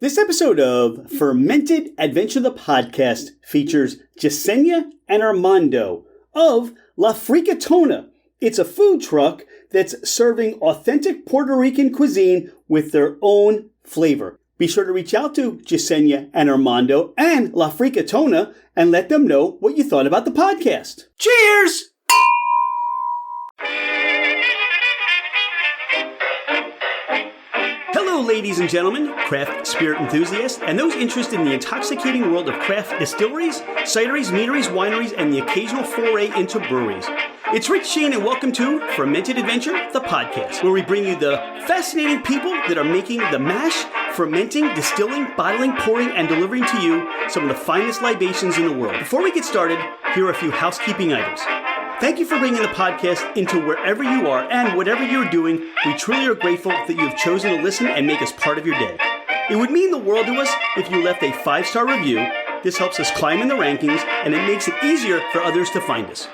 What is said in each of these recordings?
This episode of Fermented Adventure the Podcast features Yesenia and Armando of La Frikitona. It's a food truck that's serving authentic Puerto Rican cuisine with their own flavor. Be sure to reach out to Yesenia and Armando and La Frikitona and let them know what you thought about the podcast. Cheers! Hello, ladies and gentlemen, craft spirit enthusiasts, and those interested in the intoxicating world of craft distilleries, cideries, meaderies, wineries, and the occasional foray into breweries. It's Rich Shane, and welcome to Fermented Adventure, the podcast, where we bring you the fascinating people that are making the mash, fermenting, distilling, bottling, pouring, and delivering to you some of the finest libations in the world. Before we get started, here are a few housekeeping items. Thank you for bringing the podcast into wherever you are and whatever you're doing. We truly are grateful that you have chosen to listen and make us part of your day. It would mean the world to us if you left a 5-star review. This helps us climb in the rankings, and it makes it easier for others to find us.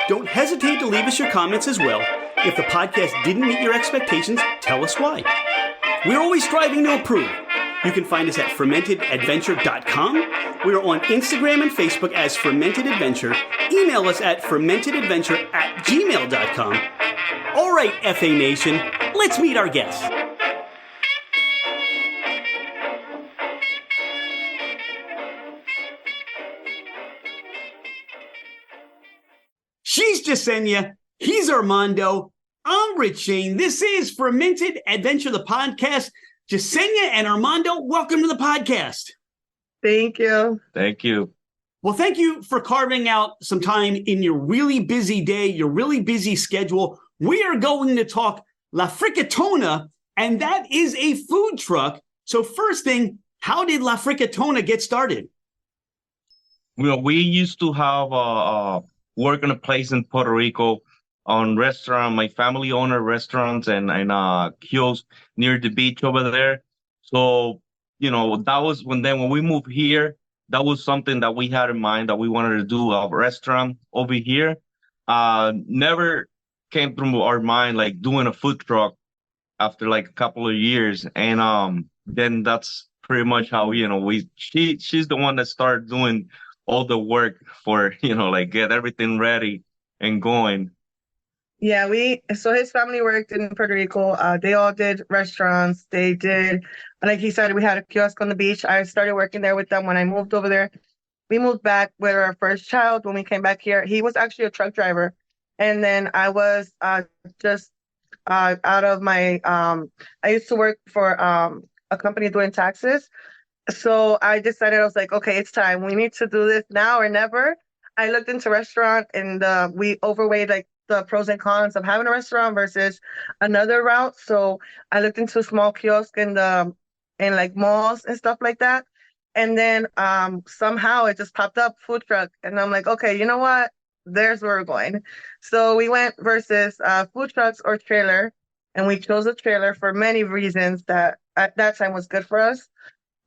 Don't hesitate to leave us your comments as well. If the podcast didn't meet your expectations, tell us why. We're always striving to improve. You can find us at fermentedadventure.com. We are on Instagram and Facebook as Fermented Adventure. Email us at fermentedadventure@gmail.com. All right, FA Nation, let's meet our guests. She's Yesenia. He's Armando. I'm Rich Shane. This is Fermented Adventure, the podcast. Yesenia and Armando, welcome to the podcast. Thank you. Thank you. Well, thank you for carving out some time in your really busy day, your really busy schedule. We are going to talk La Frikitona, and that is a food truck. So first thing, how did La Frikitona get started? Well, we used to have work in a place in Puerto Rico on restaurant. My family owned a restaurant and kiosk near the beach over there. So, that was when we moved here, that was something that we had in mind that we wanted to do, a restaurant over here. Never came through our mind like doing a food truck after like a couple of years. And then that's pretty much how, she's the one that started doing all the work for, get everything ready and going. Yeah, so his family worked in Puerto Rico. They all did restaurants. They did, like he said, we had a kiosk on the beach. I started working there with them when I moved over there. We moved back with our first child when we came back here. He was actually a truck driver. And then I was just out of my, I used to work for a company doing taxes. So I decided, I was like, okay, it's time. We need to do this now or never. I looked into restaurant and we overweighed like the pros and cons of having a restaurant versus another route. So I looked into small kiosks in like malls and stuff like that. And then somehow it just popped up, food truck. And I'm like, okay, you know what? There's where we're going. So we went versus food trucks or trailer. And we chose a trailer for many reasons that at that time was good for us.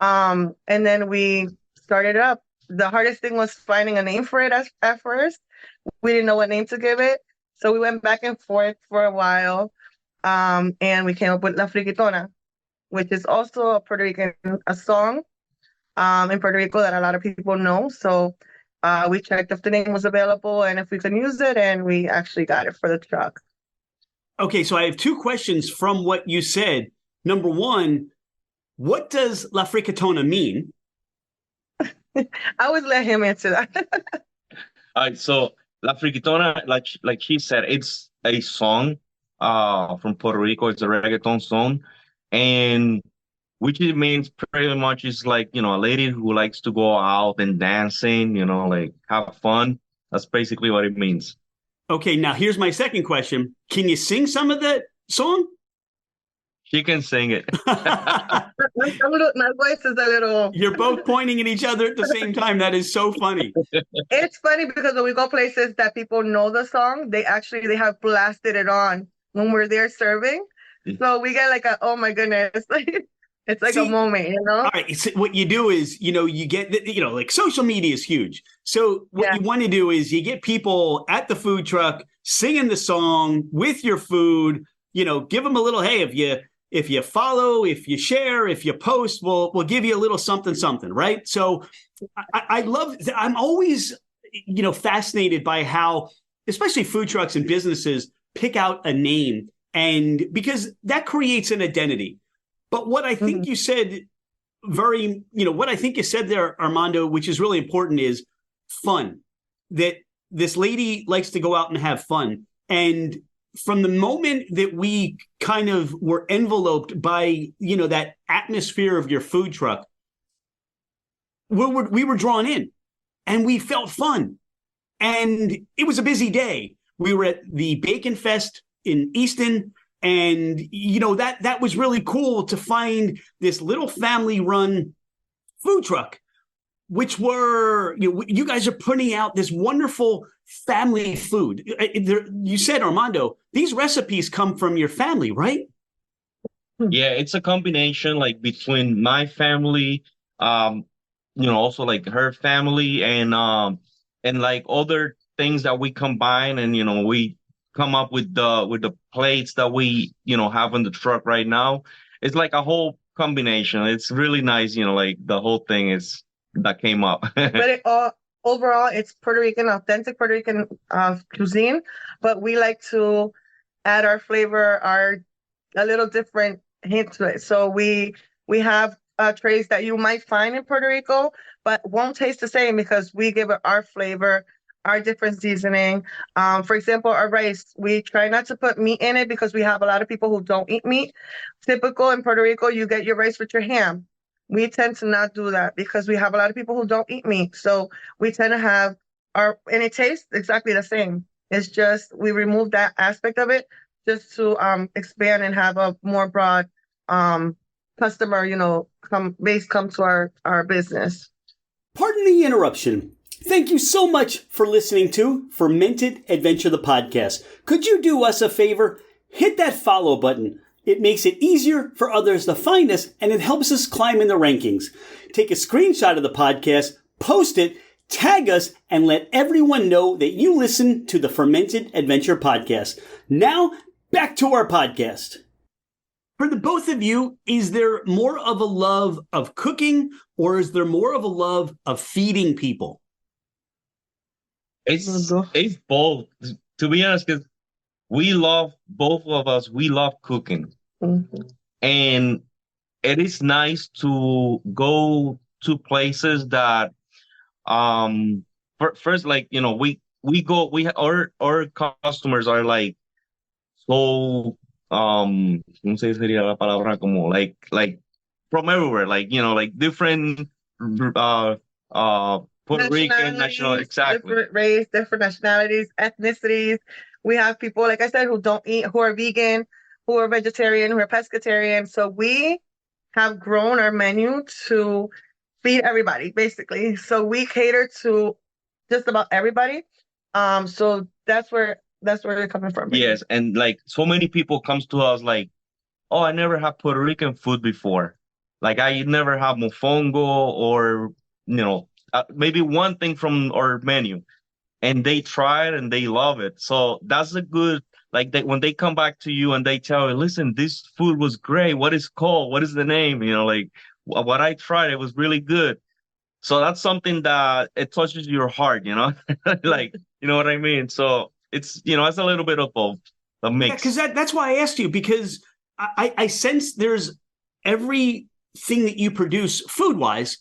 And then we started up. The hardest thing was finding a name for it at first. We didn't know what name to give it. So we went back and forth for a while, and we came up with La Frikitona, which is also a Puerto Rican song in Puerto Rico that a lot of people know. So we checked if the name was available and if we could use it, and we actually got it for the truck. Okay, so I have two questions from what you said. Number one, what does La Frikitona mean? I would let him answer that. All right, so La Frikitona, like he said, it's a song from Puerto Rico. It's a reggaeton song, and which it means pretty much is like, a lady who likes to go out and dancing, like have fun. That's basically what it means. Okay, now here's my second question. Can you sing some of that song? She can sing it. My voice is a little... You're both pointing at each other at the same time. That is so funny. It's funny because when we go places that people know the song, they have blasted it on when we're there serving. So we get like oh my goodness. It's like a moment, All right. So what you do is, you get, like social media is huge. So what you want to do is you get people at the food truck singing the song with your food, give them a little, hey, if if you follow, if you share, if you post, we'll give you a little something, right? So I love, I'm always, fascinated by how, especially food trucks and businesses pick out a name, and because that creates an identity. But what I think you said what I think you said there, Armando, which is really important, is fun. That this lady likes to go out and have fun. And from the moment that we kind of were enveloped by, that atmosphere of your food truck, we were drawn in and we felt fun. And it was a busy day. We were at the Bacon Fest in Easton. And, that was really cool to find this little family-run food truck, which were, you guys are putting out this wonderful family food. You said, Armando, these recipes come from your family, right? Yeah, it's a combination between my family, also her family and other things that we combine, and we come up with the plates that we have in the truck right now. It's like a whole combination. It's really nice, the whole thing is that came up. But overall, it's Puerto Rican, authentic Puerto Rican cuisine. But we like to add our flavor, a little different hint to it. So we have trays that you might find in Puerto Rico, but won't taste the same because we give it our flavor, our different seasoning. For example, our rice, we try not to put meat in it because we have a lot of people who don't eat meat. Typical in Puerto Rico, you get your rice with your ham. We tend to not do that because we have a lot of people who don't eat meat. So we tend to have and it tastes exactly the same. It's just, we remove that aspect of it just to expand and have a more broad customer, come to our business. Pardon the interruption. Thank you so much for listening to Fermented Adventure, the podcast. Could you do us a favor? Hit that follow button. It makes it easier for others to find us, and it helps us climb in the rankings. Take a screenshot of the podcast, post it, tag us, and let everyone know that you listen to the Fermented Adventure podcast. Now, back to our podcast. For the both of you, is there more of a love of cooking, or is there more of a love of feeding people? It's both, to be honest, because both of us love cooking. And it is nice to go to places that first, our customers are so ¿cómo se sería la palabra? Como from everywhere, different Puerto Rican national, exactly. Different race, different nationalities, ethnicities. We have people, like I said, who don't eat, who are vegan, who are vegetarian, who are pescatarian. So we have grown our menu to feed everybody, basically. So we cater to just about everybody. So that's where they're coming from. Yes, and so many people comes to us oh, I never had Puerto Rican food before. I never have mofongo or maybe one thing from our menu, and they try it and they love it. So that's a good, when they come back to you and they tell you, listen, this food was great. What is it called? What is the name? What I tried, it was really good. So that's something that it touches your heart, you know what I mean? So it's, it's a little bit of both, a mix. Yeah, because that's why I asked you, because I sense there's everything that you produce food-wise,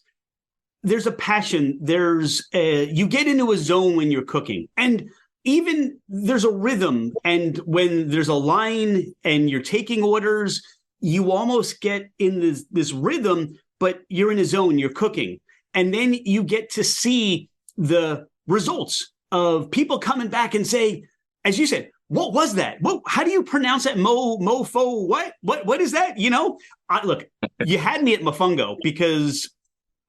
there's a passion, you get into a zone when you're cooking, and even there's a rhythm, and when there's a line and you're taking orders, you almost get in this rhythm, but you're in a zone, you're cooking, and then you get to see the results of people coming back and say, as you said, what was that? How do you pronounce that? Mofo? What is that? Look, you had me at mofongo because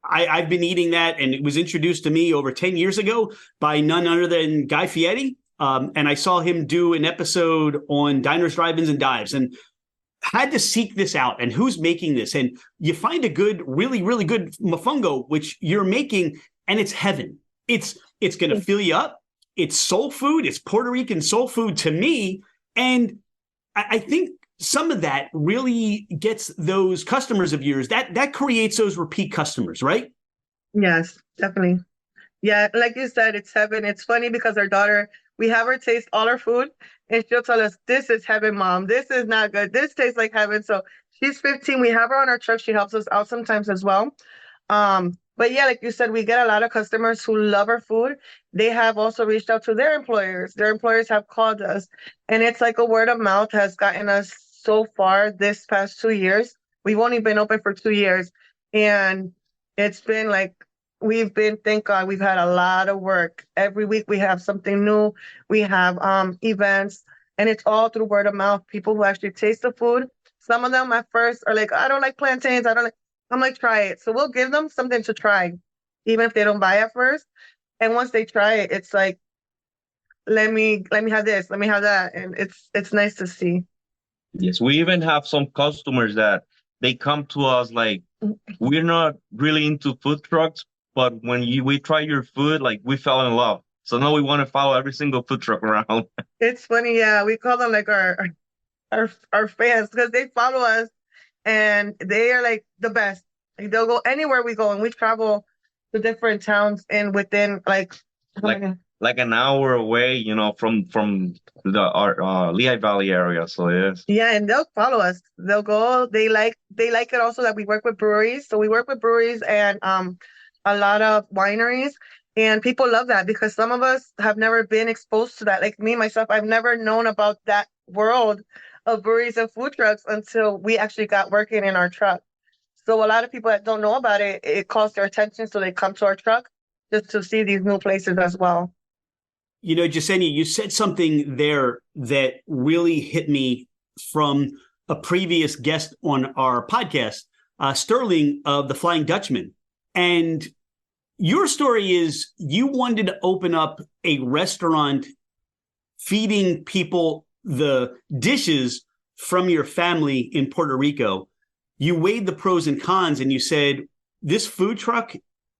I've been eating that, and it was introduced to me over 10 years ago by none other than Guy Fieri. And I saw him do an episode on diners, drive-ins, and dives, and had to seek this out. And who's making this? And you find a good, really, really good mofongo, which you're making, and it's heaven. It's going to fill you up. It's soul food. It's Puerto Rican soul food to me. And I think some of that really gets those customers of yours, that creates those repeat customers, right? Yes, definitely. Yeah, like you said, it's heaven. It's funny because our daughter, we have her taste all our food, and she'll tell us, "This is heaven, mom. This is not good. This tastes like heaven." So she's 15. We have her on our truck. She helps us out sometimes as well. But yeah, like you said, we get a lot of customers who love our food. They have also reached out to their employers. Their employers have called us, and it's like a word of mouth has gotten us so far this past 2 years. We've only been open for 2 years, and it's been like thank God, we've had a lot of work. Every week we have something new. We have events, and it's all through word of mouth. People who actually taste the food. Some of them at first are like, I don't like plantains. I don't like. I'm like, try it. So we'll give them something to try, even if they don't buy at first. And once they try it, it's like, let me have this, let me have that, and it's nice to see. Yes, we even have some customers that they come to us like, we're not really into food trucks, but when we try your food, like we fell in love. So now we want to follow every single food truck around. It's funny, yeah. We call them like our fans because they follow us and they are like the best. Like, they'll go anywhere we go, and we travel to different towns and within like like like an hour away, from the Lehigh Valley area. So yes. yeah, and they'll follow us. They'll go. They like it also that we work with breweries. So we work with breweries and a lot of wineries. And people love that because some of us have never been exposed to that. Like me, myself, I've never known about that world of breweries and food trucks until we actually got working in our truck. So a lot of people that don't know about it, it calls their attention. So they come to our truck just to see these new places as well. Yesenia, you said something there that really hit me from a previous guest on our podcast, Sterling of the Flying Dutchman. And your story is you wanted to open up a restaurant feeding people the dishes from your family in Puerto Rico. You weighed the pros and cons and you said, this food truck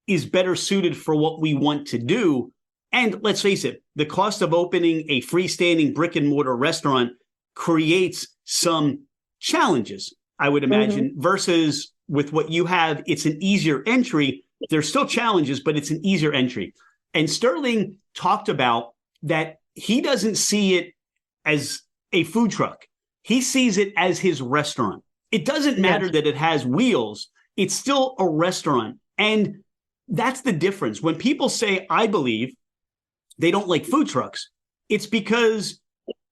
is better suited for what we want to do. And let's face it, the cost of opening a freestanding brick and mortar restaurant creates some challenges, I would imagine, versus with what you have, it's an easier entry. There's still challenges, but it's an easier entry. And Sterling talked about that he doesn't see it as a food truck. He sees it as his restaurant. It doesn't matter that it has wheels. It's still a restaurant. And that's the difference. When people say, I believe, they don't like food trucks, it's because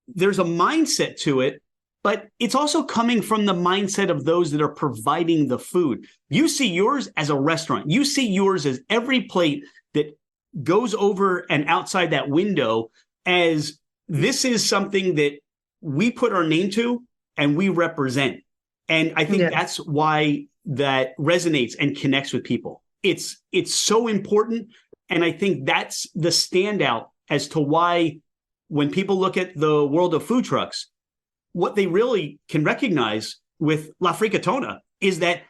there's a mindset to it, but it's also coming from the mindset of those that are providing the food. You see yours as a restaurant. You see yours as every plate that goes over and outside that window as this is something that we put our name to and we represent. And I think that's why that resonates and connects with people. It's so important. And I think that's the standout as to why when people look at the world of food trucks, what they really can recognize with La Frikitona is that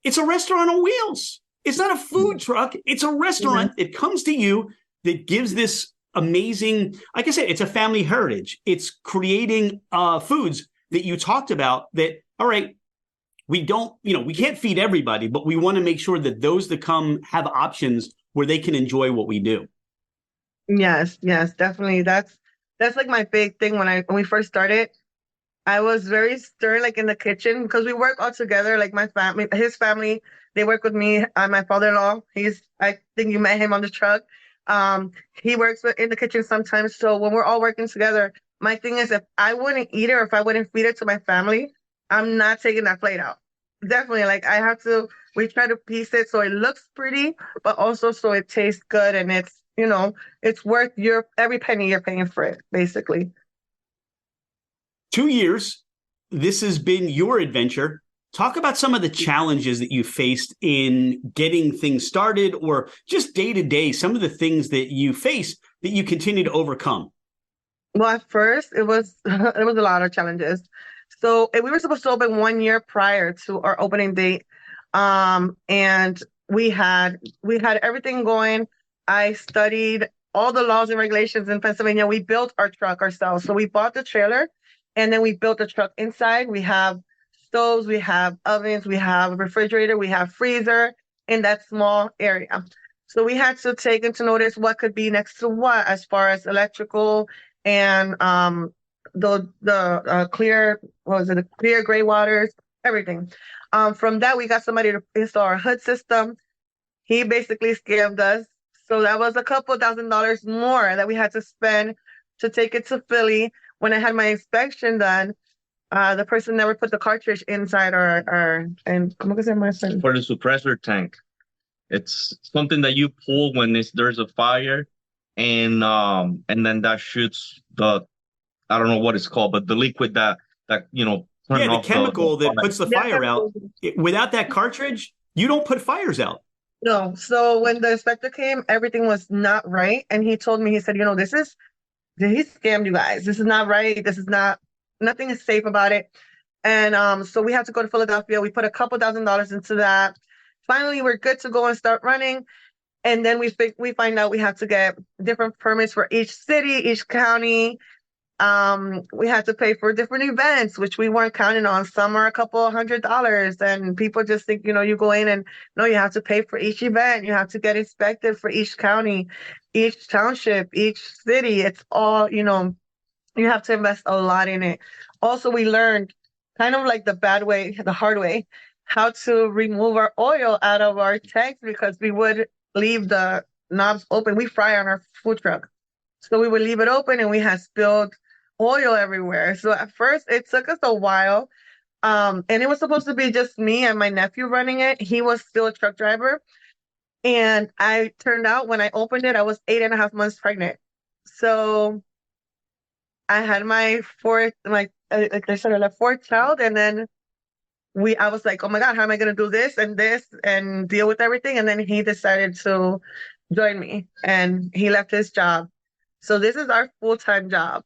it's a restaurant on wheels. It's not a food truck. It's a restaurant that comes to you that gives this amazing, like I said, it's a family heritage. It's creating foods that you talked about that, all right, we don't, we can't feed everybody, but we want to make sure that those that come have options where they can enjoy what we do. Yes, definitely. That's like my big thing when we first started. I was very stern, like in the kitchen, because we work all together. Like my family, his family, they work with me. My father-in-law, I think you met him on the truck. He works in the kitchen sometimes. So when we're all working together, my thing is if I wouldn't eat it or if I wouldn't feed it to my family, I'm not taking that plate out. Definitely, like we try to piece it so it looks pretty, but also so it tastes good and it's worth every penny you're paying for it, basically. 2 years, this has been your adventure. Talk about some of the challenges that you faced in getting things started or just day to day, some of the things that you face that you continue to overcome. Well, at first it was a lot of challenges. So we were supposed to open 1 year prior to our opening date. And we had everything going. I studied all the laws and regulations in Pennsylvania. We built our truck ourselves. So we bought the trailer And then we built a truck inside. We have stoves, we have ovens, we have a refrigerator, we have freezer in that small area. So we had to take into notice what could be next to what as far as electrical and the clear, what was it, the clear gray waters, everything. From that, we got somebody to install our hood system. He basically scammed us. So that was a couple $1,000s more that we had to spend to take it to Philly. When I had my inspection done, the person never put the cartridge inside our and ¿cómo que se llama eso? For the suppressor tank. It's something that you pull when there's a fire, and then that shoots the, I don't know what it's called, but the liquid that turn Yeah, the off chemical that puts the Yeah, fire out. Without that cartridge, you don't put fires out. No. So when the inspector came, everything was not right. And he told me, he said, he scammed you guys. This is not right. This is not, nothing is safe about it. And so we had to go to Philadelphia. We put a couple $1,000s into that. Finally, we're good to go and start running. And then we find out we have to get different permits for each city, each county. We had to pay for different events, which we weren't counting on. Some are a couple $100s, and people just think, you go in and no, you have to pay for each event. You have to get inspected for each county, each township, each city. It's all, you have to invest a lot in it. Also, we learned kind of like the bad way, the hard way, how to remove our oil out of our tanks because we would leave the knobs open. We fry on our food truck. So we would leave it open and we had spilled oil everywhere. So at first it took us a while. And it was supposed to be just me and my nephew running it. He was still a truck driver. And I turned out when I opened it, I was 8.5 months pregnant. So I had my fourth child. And then I was like, oh my God, how am I going to do this and deal with everything? And then he decided to join me and he left his job. So this is our full-time job.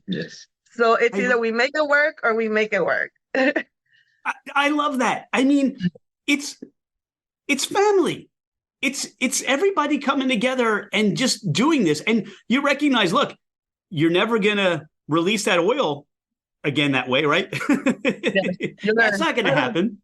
Yes. So it's either we make it work or we make it work. I love that. I mean, it's family. It's everybody coming together and just doing this. And you recognize, look, you're never going to release that oil again that way, right? That's not going to happen.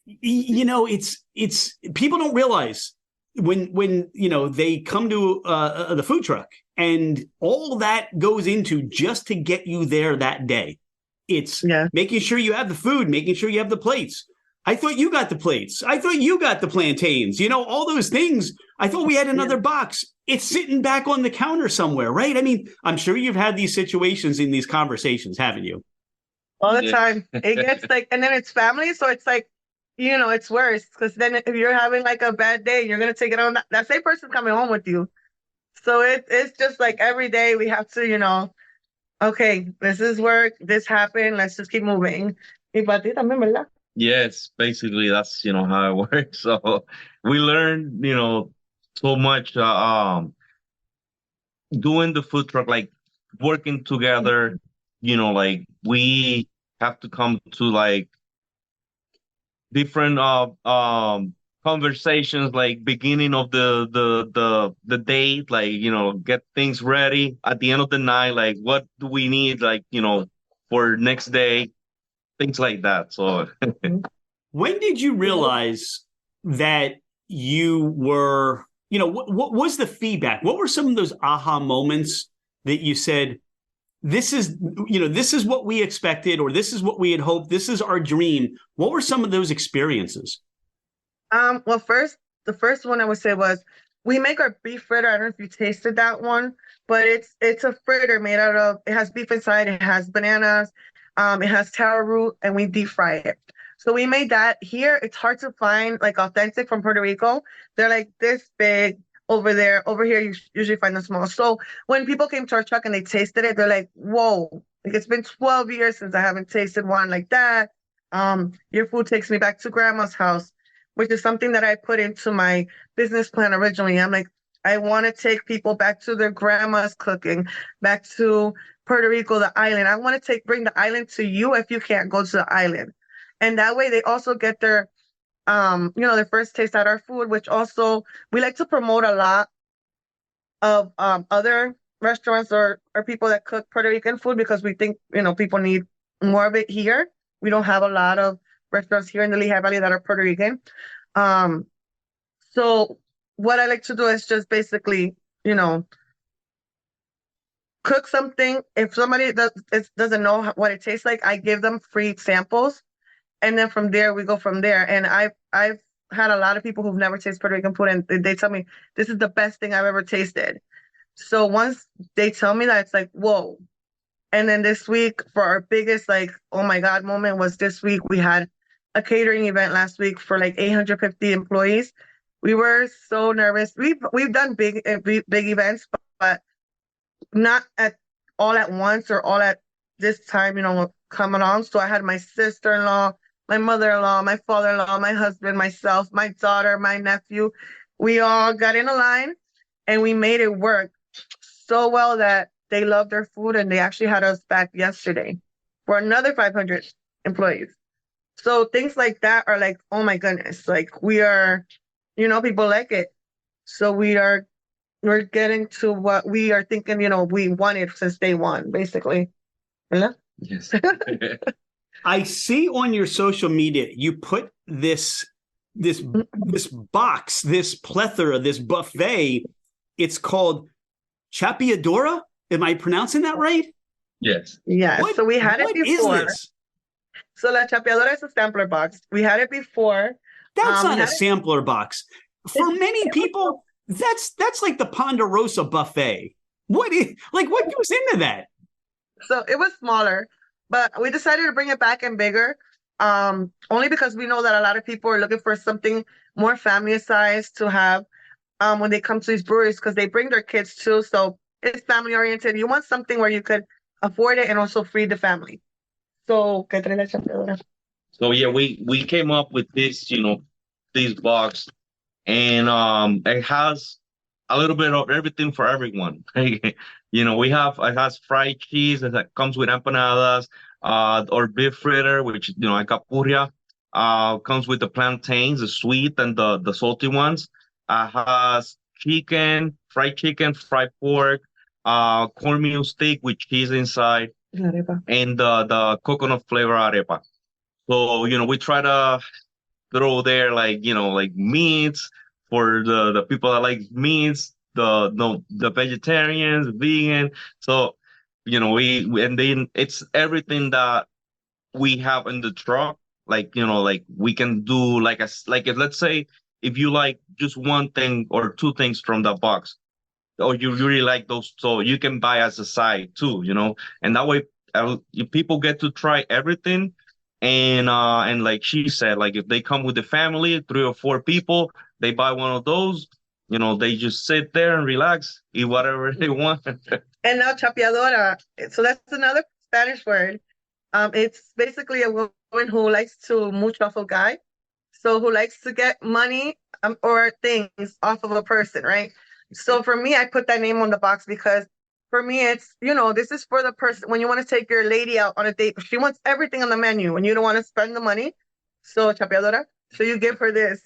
It's people don't realize when they come to the food truck and all that goes into just to get you there that day. It's making sure you have the food, making sure you have the plates. I thought you got the plates. I thought you got the plantains, all those things. I thought we had another box. It's sitting back on the counter somewhere, right? I mean, I'm sure you've had these situations in these conversations, haven't you? All the time. It gets like, and then it's family. So it's like, it's worse because then if you're having like a bad day, you're going to take it on that same person coming home with you. So it's just like every day we have to, okay, this is work. This happened. Let's just keep moving. Yes, basically that's how it works. So we learned so much doing the food truck, like working together. Like we have to come to like different conversations, like beginning of the date, like get things ready at the end of the night, like what do we need, like for next day, things like that. So when did you realize that you were, what was the feedback? What were some of those aha moments that you said, this is what we expected, or this is what we had hoped, this is our dream? What were some of those experiences? Well, the first one I would say was we make our beef fritter. I don't know if you tasted that one, but it's a fritter made out of, it has beef inside, it has bananas, it has taro root, and we deep fry it. So we made that. Here, it's hard to find like authentic from Puerto Rico. They're like this big over there. Over here, you usually find them small. So when people came to our truck and they tasted it, they're like, whoa, like it's been 12 years since I haven't tasted one like that. Your food takes me back to grandma's house, which is something that I put into my business plan originally. I'm like, I want to take people back to their grandma's cooking, back to Puerto Rico, the island. I want to bring the island to you if you can't go to the island. And that way they also get their, their first taste at our food, which also we like to promote a lot of other restaurants or people that cook Puerto Rican food because we think, people need more of it here. We don't have a lot of restaurants here in the Lehigh Valley that are Puerto Rican. So what I like to do is just basically, cook something. If somebody doesn't know what it tastes like, I give them free samples. And then from there, we go from there. And I've had a lot of people who've never tasted Puerto Rican food, and they tell me, this is the best thing I've ever tasted. So once they tell me that, it's like, whoa. And then this week, for our biggest, like, oh my God moment was this week. We had a catering event last week for like 850 employees. We were so nervous. We've done big events, but not all at once or all at this time, coming on. So I had my sister-in-law, my mother-in-law, my father-in-law, my husband, myself, my daughter, my nephew. We all got in a line and we made it work so well that they loved their food, and they actually had us back yesterday for another 500 employees. So things like that are like, oh my goodness, like we are, people like it. So we're getting to what we are thinking, we wanted since day one, basically. Yeah? Yes. I see on your social media, you put this box, this plethora, this buffet. It's called Chapiadora. Am I pronouncing that right? Yes. Yeah. So we had it before. What is this? So La Chapeadora is a sampler box. We had it before. That's not a sampler box. For many people, that's like the Ponderosa buffet. What goes into that? So it was smaller, but we decided to bring it back and bigger. Only because we know that a lot of people are looking for something more family size to have when they come to these breweries, because they bring their kids too. So it's family oriented. You want something where you could afford it and also feed the family. So, So yeah, we came up with this, this box, and it has a little bit of everything for everyone. It has fried cheese that comes with empanadas, or beef fritter, which like capurria, comes with the plantains, the sweet and the salty ones. Has fried chicken, fried pork, cornmeal steak with cheese inside, and the coconut flavor arepa. So, we try to throw there like meats for the people that like meats, the vegetarians, vegan. So, and then it's everything that we have in the truck. Like, we can do if, let's say, if you like just one thing or two things from the box, or you really like those, so you can buy as a side too, and that way people get to try everything. And like she said, like if they come with the family, 3 or 4 people, they buy one of those, they just sit there and relax, eat whatever they want. And now chapeadora, so that's another Spanish word. It's basically a woman who likes to mooch off a guy, so who likes to get money or things off of a person, right? So for me, I put that name on the box because for me, it's, this is for the person when you want to take your lady out on a date. She wants everything on the menu and you don't want to spend the money. So chapeadora, so you give her this,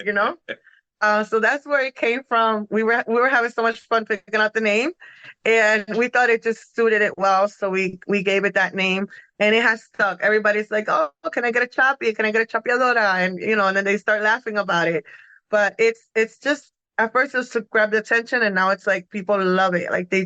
So that's where it came from. We were having so much fun picking out the name, and we thought it just suited it well. So we gave it that name, and it has stuck. Everybody's like, oh, can I get a chapi? Can I get a chapeadora? And, and then they start laughing about it. But it's just, at first it was to grab the attention, and now it's like people love it. Like they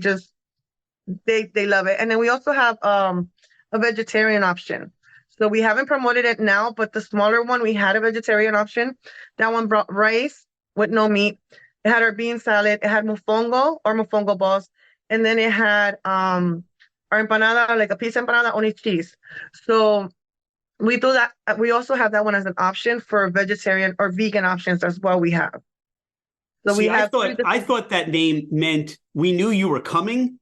love it. And then we also have a vegetarian option. So we haven't promoted it now, but the smaller one, we had a vegetarian option. That one brought rice with no meat. It had our bean salad. It had mofongo balls. And then it had our empanada, like a pizza empanada, only cheese. So we do that. We also have that one as an option for vegetarian or vegan options as well. We have. So I thought that name meant we knew you were coming,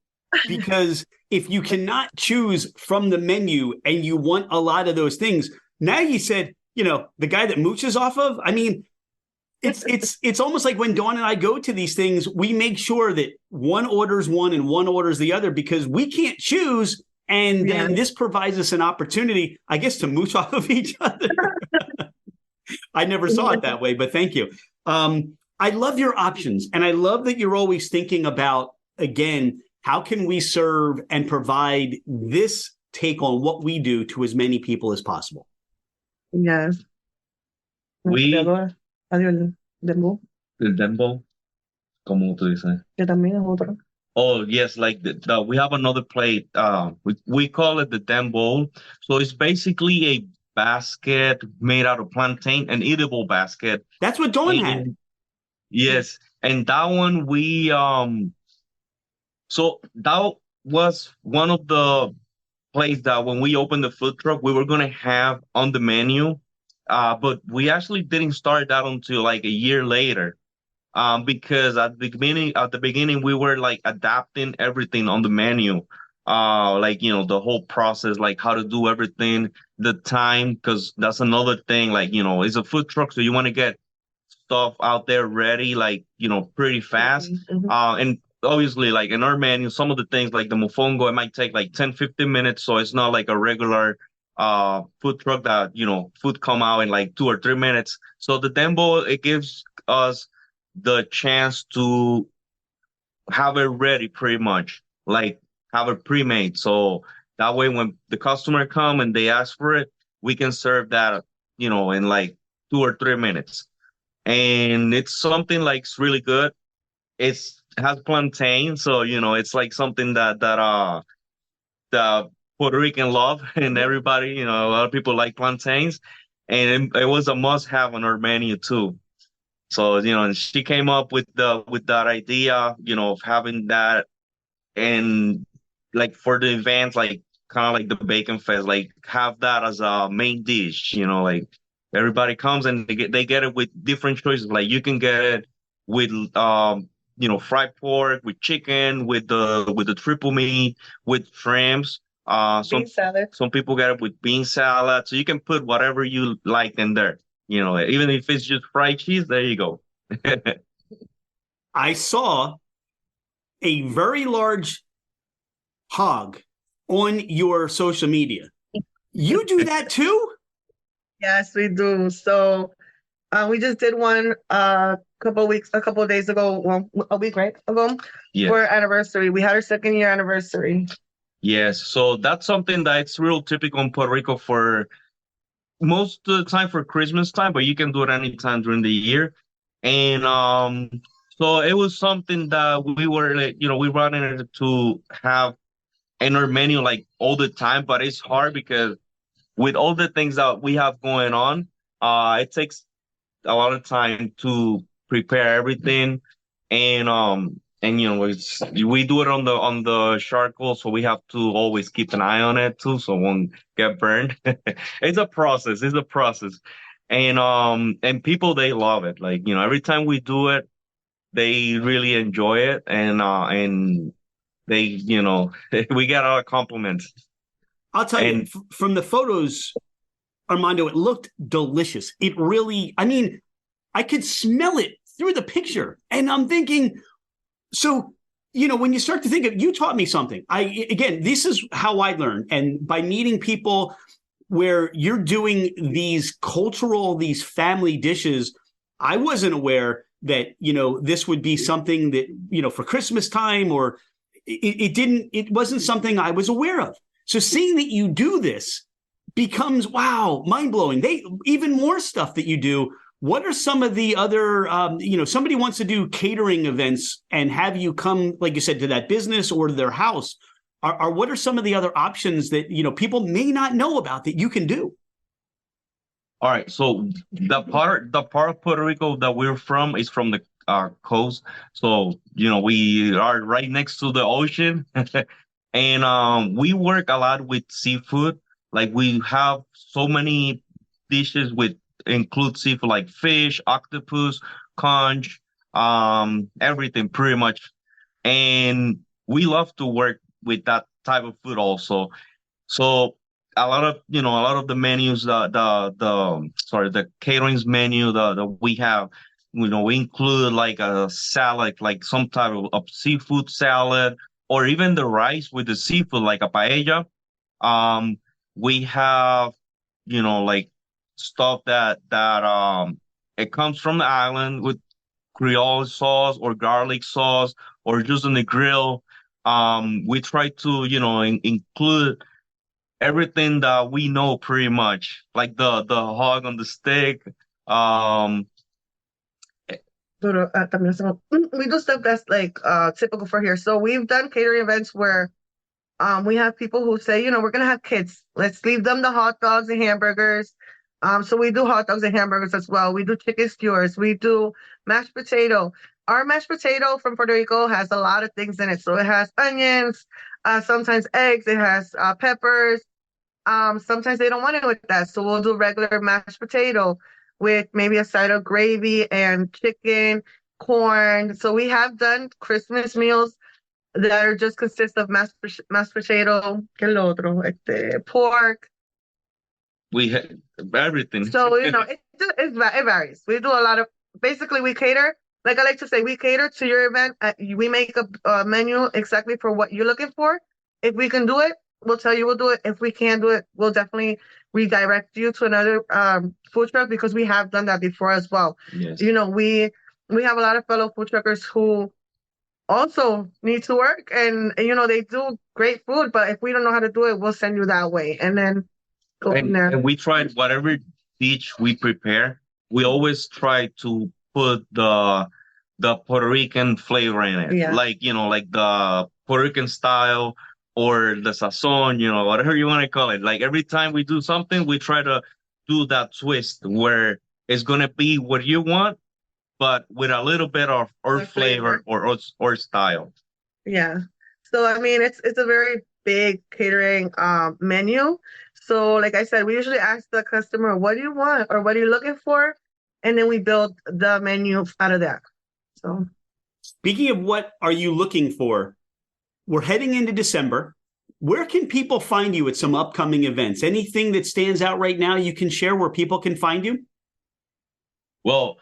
because if you cannot choose from the menu and you want a lot of those things, now you said, the guy that mooches off of, I mean, it's almost like when Dawn and I go to these things, we make sure that one orders one and one orders the other, because we can't choose. And then this provides us an opportunity, I guess, to mooch off of each other. I never saw it that way, but thank you. I love your options. And I love that you're always thinking about, again, How can we serve and provide this take on what we do to as many people as possible? Yes. We, Adiós, dembow, el dembow, como tú dices. que también es otro. Oh yes, like we have another plate. We call it the dembow. So it's basically a basket made out of plantain, an eatable basket. That's what Dawn had. And yes, and that one so that was one of the places that when we opened the food truck, we were gonna have on the menu. But we actually didn't start that until like a year later. Because at the beginning we were like adapting everything on the menu. Like the whole process, like how to do everything, the time, because that's another thing, like it's a food truck, so you want to get stuff out there ready, like pretty fast. Mm-hmm. And obviously, like in our menu, some of the things like the mofongo, it might take like 10-15 minutes, so it's not like a regular food truck that food come out in like 2 or 3 minutes. So the dembo, it gives us the chance to have it ready pretty much, like have it pre-made. So that way when the customer come and they ask for it, we can serve that, in like 2 or 3 minutes. And it's something like it's really good. It has plantain, so it's like something that the Puerto Rican love, and everybody, a lot of people like plantains, and it was a must-have on our menu too. So and she came up with that idea, of having that, and like for the events, like kind of like the Bacon Fest, like have that as a main dish. Like everybody comes and they get it with different choices. Like you can get it with fried pork, with chicken, with the triple meat, with shrimps. Bean salad. Some people get it with bean salad. So you can put whatever you like in there. Even if it's just fried cheese, there you go. I saw a very large hog on your social media. You do that too? Yes, we do. So we just did one a couple of days ago, well, a week, right, ago, Yeah. for our anniversary. We had our 2nd-year anniversary. Yes, so that's something that's real typical in Puerto Rico for most of the time for Christmas time, but you can do it anytime during the year. And so it was something that we were like, we wanted to have in our menu like all the time, but it's hard because with all the things that we have going on, it takes a lot of time to prepare everything. And we do it on the charcoal, so we have to always keep an eye on it too, so it won't get burned. It's a process. And people, they love it. Like every time we do it, they really enjoy it, and they we get a lot of compliments. I'll tell you, from the photos, Armando, it looked delicious. It really, I mean, I could smell it through the picture, and I'm thinking, so when you start to think of, you taught me something. Again, this is how I learned, and by meeting people where you're doing these family dishes, I wasn't aware that this would be something that for Christmas time, or it wasn't something I was aware of. So seeing that you do this becomes, wow, mind-blowing. Even more stuff that you do. What are some of the other, somebody wants to do catering events and have you come, like you said, to that business or to their house. What are some of the other options that, people may not know about that you can do? All right. So the part of Puerto Rico that we're from is from the coast. So, we are right next to the ocean. And we work a lot with seafood. Like we have so many dishes with include seafood, like fish, octopus, conch, everything pretty much. And we love to work with that type of food also. So a lot of the menus, the caterings menu that we have, we include like a salad, like some type of seafood salad, or even the rice with the seafood, like a paella. We have, like stuff that it comes from the island with Creole sauce or garlic sauce or just on the grill. We try to, include everything that we know pretty much, like the hog on the stick. Um, También we do stuff that's like typical for here. So we've done catering events where we have people who say, we're gonna have kids. Let's leave them the hot dogs and hamburgers. So we do hot dogs and hamburgers as well. We do chicken skewers. We do mashed potato. Our mashed potato from Puerto Rico has a lot of things in it. So it has onions, sometimes eggs. It has peppers. Sometimes they don't want it with that. So we'll do regular mashed potato with maybe a side of gravy and chicken, corn. So we have done Christmas meals that are just consist of mashed potato, que lo otro, pork. we have everything. So, it varies. We do a lot of, basically we cater, like I like to say, we cater to your event. We make a menu exactly for what you're looking for. If we can do it, we'll tell you we'll do it. If we can't do it, we'll definitely redirect you to another food truck, because we have done that before as well. Yes. We have a lot of fellow food truckers who also need to work, and they do great food, but if we don't know how to do it, we'll send you that way and then go from there. And we tried whatever dish we prepare, we always try to put the Puerto Rican flavor in it. Yeah. Like the Puerto Rican style or the sazon, whatever you want to call it. Like every time we do something, we try to do that twist where it's gonna be what you want, but with a little bit of our flavor or style. Yeah. So I mean, it's a very big catering menu. So like I said, we usually ask the customer, what do you want or what are you looking for? And then we build the menu out of that. So speaking of what are you looking for, we're heading into December. Where can people find you at some upcoming events? Anything that stands out right now you can share where people can find you? Well,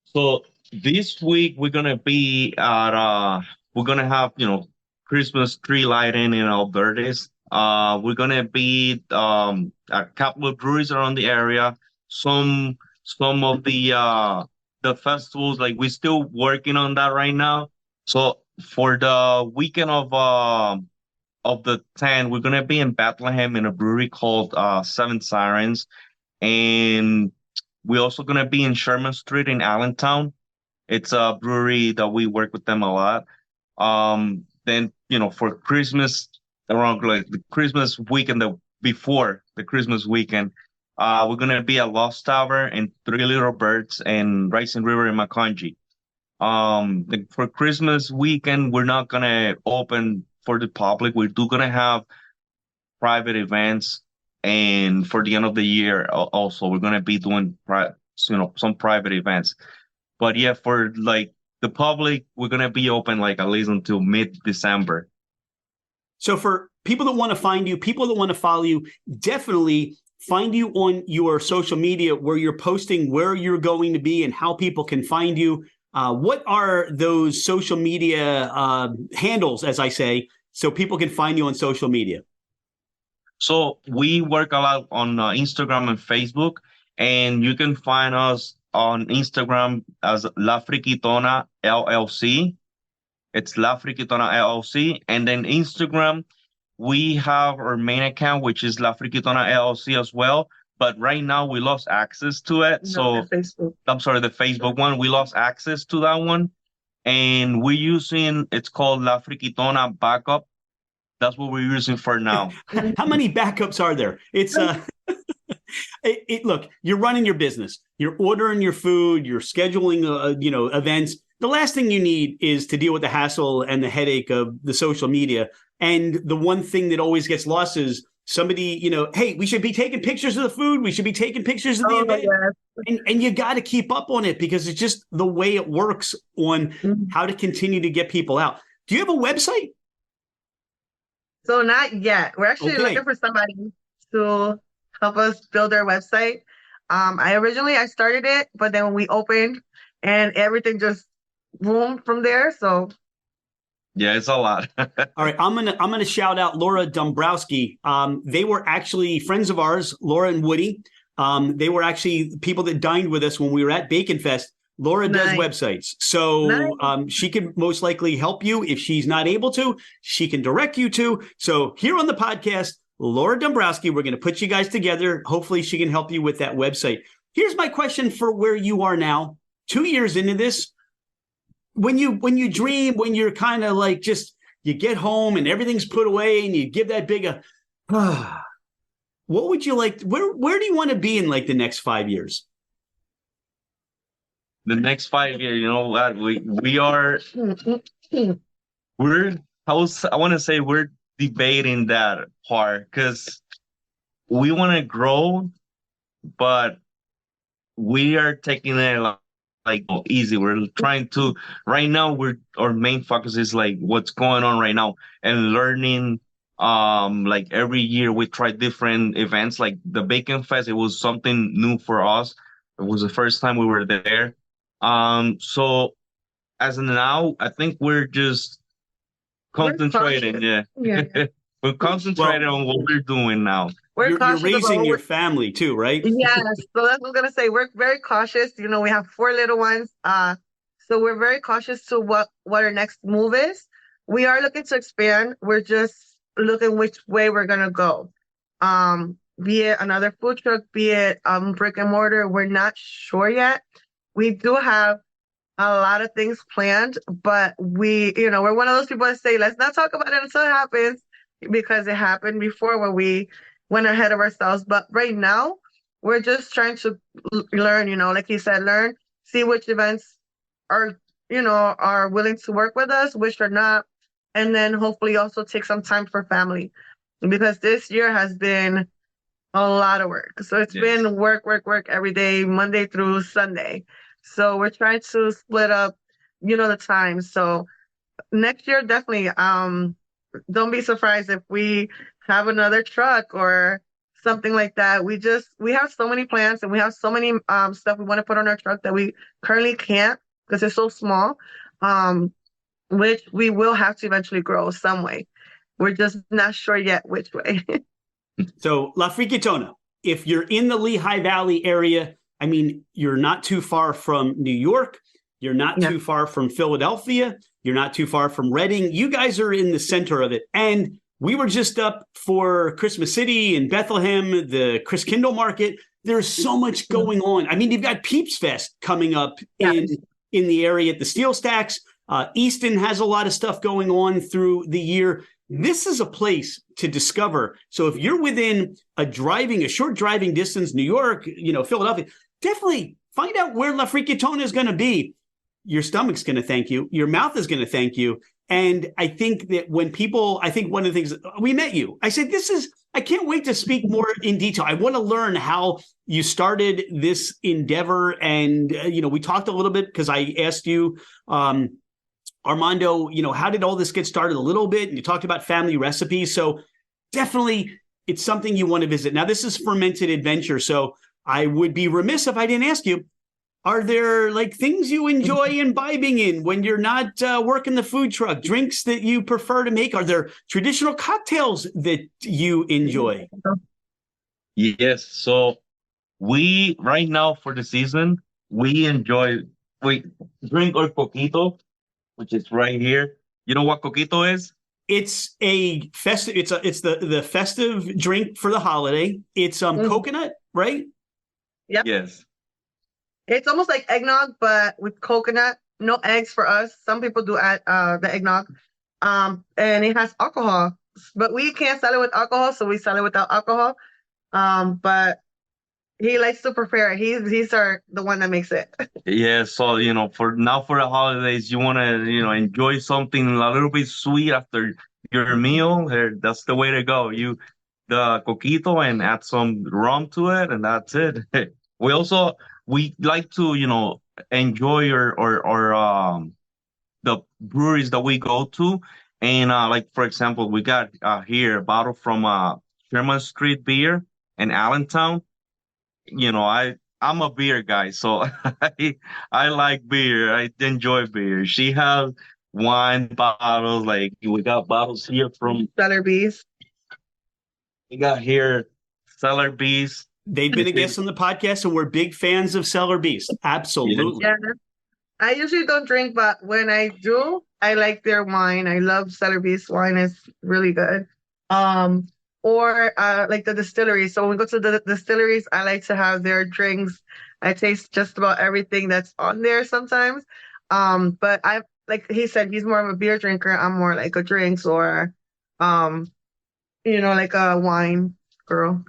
so this week we're gonna be at we're gonna have Christmas tree lighting in Alberta's. We're gonna be at a couple of breweries around the area. Some of the festivals, like we're still working on that right now. So for the weekend of the 10th, we're gonna be in Bethlehem in a brewery called Seven Sirens, and we're also gonna be in Sherman Street in Allentown. It's a brewery that we work with them a lot. Then for Christmas, around like the Christmas weekend, before the Christmas weekend, we're gonna be at Lost Tower and Three Little Birds and Rising River in Maconji. For Christmas weekend, we're not gonna open for the public. We're gonna have private events, and for the end of the year, also we're gonna be doing some private events. But yeah, for like the public, we're gonna be open like at least until mid-December. So for people that want to find you, people that want to follow you, definitely find you on your social media where you're posting where you're going to be and how people can find you. What are those social media handles, as I say, so people can find you on social media? So we work a lot on Instagram and Facebook, and you can find us on Instagram as La Frikitona LLC. It's La Frikitona LLC. And then Instagram, we have our main account, which is La Frikitona LLC as well. But right now we lost access to it. I'm sorry, the Facebook one, we lost access to that one. And we're using, it's called La Frikitona Backup. That's what we're using for now. How many backups are there? It's look, you're running your business, you're ordering your food, you're scheduling events. The last thing you need is to deal with the hassle and the headache of the social media. And the one thing that always gets lost is somebody, hey, we should be taking pictures of the food. We should be taking pictures of the event. Yeah. And you got to keep up on it because it's just the way it works on how to continue to get people out. Do you have a website? So not yet. We're actually looking for somebody to help us build our website. I started it, but then when we opened and everything just boomed from there. So yeah, it's a lot. All right, I'm gonna shout out Laura Dombrowski. They were actually friends of ours, Laura and Woody. They were actually people that dined with us when we were at Bacon Fest. Laura does Nice. websites. So she can most likely help you. If she's not able to, she can direct you to. So here on the podcast, Laura Dombrowski, we're going to put you guys together. Hopefully she can help you with that website. Here's my question for where you are now, 2 years into this. When you dream, when you're kind of like just, you get home and everything's put away and you give that big, what would you like? Where do you want to be in like the next 5 years? The next 5 years, you know what, we are, I want to say we're debating that part because we want to grow, but we are taking it like easy. We're trying to, right now, our main focus is like what's going on right now and learning. Like every year we try different events, like the Bacon Fest. It was something new for us. It was the first time we were there. So as of now, I think we're just concentrating. Yeah. We're concentrating on what we're doing now. You're raising your family too, right? Yes. So that's what I was gonna say. We're very cautious. You know, we have 4 little ones. So we're very cautious to what our next move is. We are looking to expand. We're just looking which way we're gonna go. Be it another food truck, be it brick and mortar. We're not sure yet. We do have a lot of things planned, but we're one of those people that say, let's not talk about it until it happens, because it happened before when we went ahead of ourselves. But right now, we're just trying to learn, like you said, see which events are willing to work with us, which are not, and then hopefully also take some time for family, because this year has been a lot of work. So it's been work every day, Monday through Sunday. So we're trying to split up, the time. So next year, definitely, don't be surprised if we have another truck or something like that. We have so many plans and we have so many stuff we want to put on our truck that we currently can't because it's so small, which we will have to eventually grow some way. We're just not sure yet which way. So La Frikitona, if you're in the Lehigh Valley area, I mean, you're not too far from New York. You're not too far from Philadelphia. You're not too far from Reading. You guys are in the center of it. And we were just up for Christmas City and Bethlehem, the Chris Kindle Market. There's so much going on. I mean, you've got Peeps Fest coming up in the area at the Steel Stacks. Easton has a lot of stuff going on through the year. This is a place to discover. So if you're within a short driving distance, New York, Philadelphia, definitely find out where La Frikitona is going to be. Your stomach's going to thank you. Your mouth is going to thank you. And I think that one of the things, we met you. I said, I can't wait to speak more in detail. I want to learn how you started this endeavor. And, we talked a little bit because I asked you, Armando, how did all this get started a little bit? And you talked about family recipes. So definitely it's something you want to visit. Now, this is Fermented Adventure. So I would be remiss if I didn't ask you, are there like things you enjoy imbibing in when you're not working the food truck, drinks that you prefer to make? Are there traditional cocktails that you enjoy? Yes. So right now for the season, we drink our coquito, which is right here. You know what coquito is? It's a festive. It's the festive drink for the holiday. It's coconut, right? Yep. Yes. It's almost like eggnog, but with coconut. No eggs for us. Some people do add the eggnog. And it has alcohol, but we can't sell it with alcohol, so we sell it without alcohol. But he likes to prepare it. He's the one that makes it. Yeah, so for the holidays, you want to enjoy something a little bit sweet after your meal. That's the way to go. The coquito and add some rum to it, and that's it. We like to enjoy our the breweries that we go to, and like for example, we got here a bottle from Sherman Street Beer in Allentown. I'm a beer guy, so I like beer. I enjoy beer. She has wine bottles, like we got bottles here from Cellar Bees. We got here Cellar Bees. They've been a guest on the podcast, and we're big fans of Cellar Beast. Absolutely. Yeah, I usually don't drink, but when I do, I like their wine. I love Cellarbeast wine. It's really good. Um, or like the distilleries. So when we go to the distilleries, I like to have their drinks. I taste just about everything that's on there sometimes. But I like he said, he's more of a beer drinker. I'm more like a drinks or um, like a wine girl.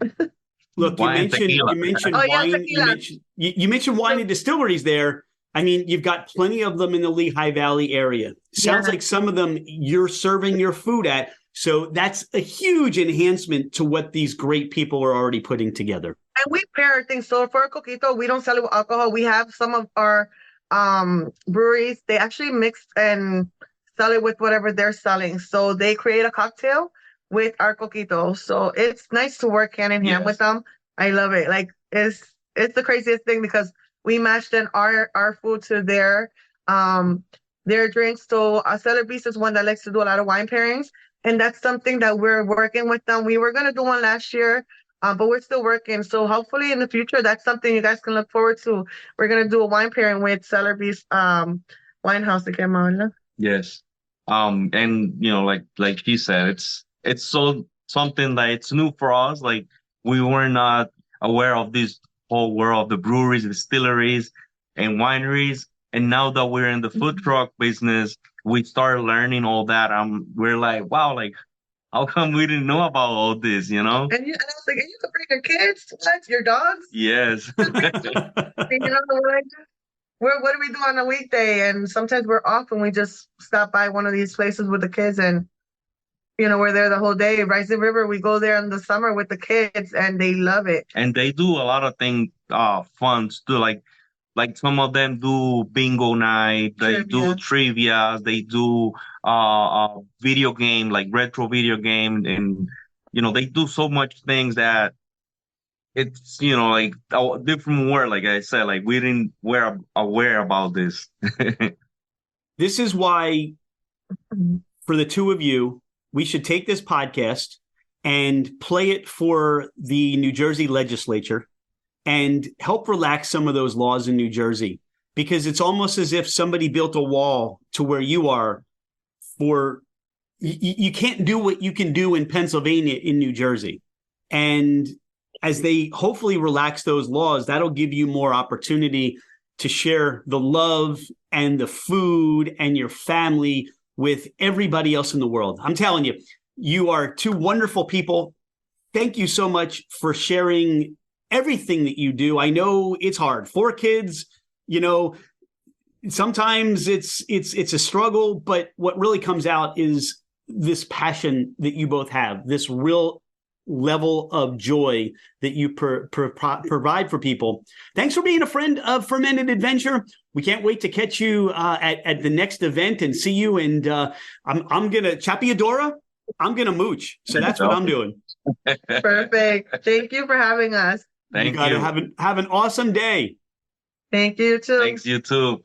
Look, Wine and you tequila. mentioned Oh yeah, wine. tequila. You mentioned wine and distilleries there. I mean, you've got plenty of them in the Lehigh Valley area. Yeah. Sounds like some of them you're serving your food at. So that's a huge enhancement to what these great people are already putting together. And we pair things. So for Coquito, we don't sell it with alcohol. We have some of our breweries, they actually mix and sell it with whatever they're selling. So they create a cocktail with our Coquito. So it's nice to work hand in hand with them. I love it. Like it's the craziest thing because we matched in our food to their drinks. So Cellar Beast is one that likes to do a lot of wine pairings. And that's something that we're working with them. We were gonna do one last year, but we're still working. So hopefully in the future, that's something you guys can look forward to. We're gonna do a wine pairing with Cellar Beast Wine House again, Marla. Yes. And like she said, it's so something that it's new for us. Like we were not aware of this whole world of the breweries, distilleries, and wineries. And now that we're in the food truck business, we start learning all that. We're like, wow, like how come we didn't know about all this, you know? And I was like, and you can bring your kids, what? Your dogs? Yes. We're like, what do we do on a weekday? And sometimes we're off and we just stop by one of these places with the kids and we're there the whole day. Rising River, we go there in the summer with the kids and they love it. And they do a lot of things fun too, like some of them do bingo night, they do trivia, they do video game, like retro video game, and they do so much things that it's like a different world. Like I said, like we didn't were aware about this. This is why, for the two of you, we should take this podcast and play it for the New Jersey legislature and help relax some of those laws in New Jersey, because it's almost as if somebody built a wall to where you are you can't do what you can do in Pennsylvania in New Jersey. And as they hopefully relax those laws, that'll give you more opportunity to share the love and the food and your family with everybody else in the world. I'm telling you, you are two wonderful people. Thank you so much for sharing everything that you do. I know it's hard. 4 kids, sometimes it's a struggle, but what really comes out is this passion that you both have, this real level of joy that you provide for people. Thanks for being a friend of Fermented Adventure. We can't wait to catch you at the next event and see you. And I'm gonna Chapiadora. I'm gonna mooch. So that's what I'm doing. Perfect. Thank you for having us. Thank you. Have an awesome day. Thank you too. Thanks, you too.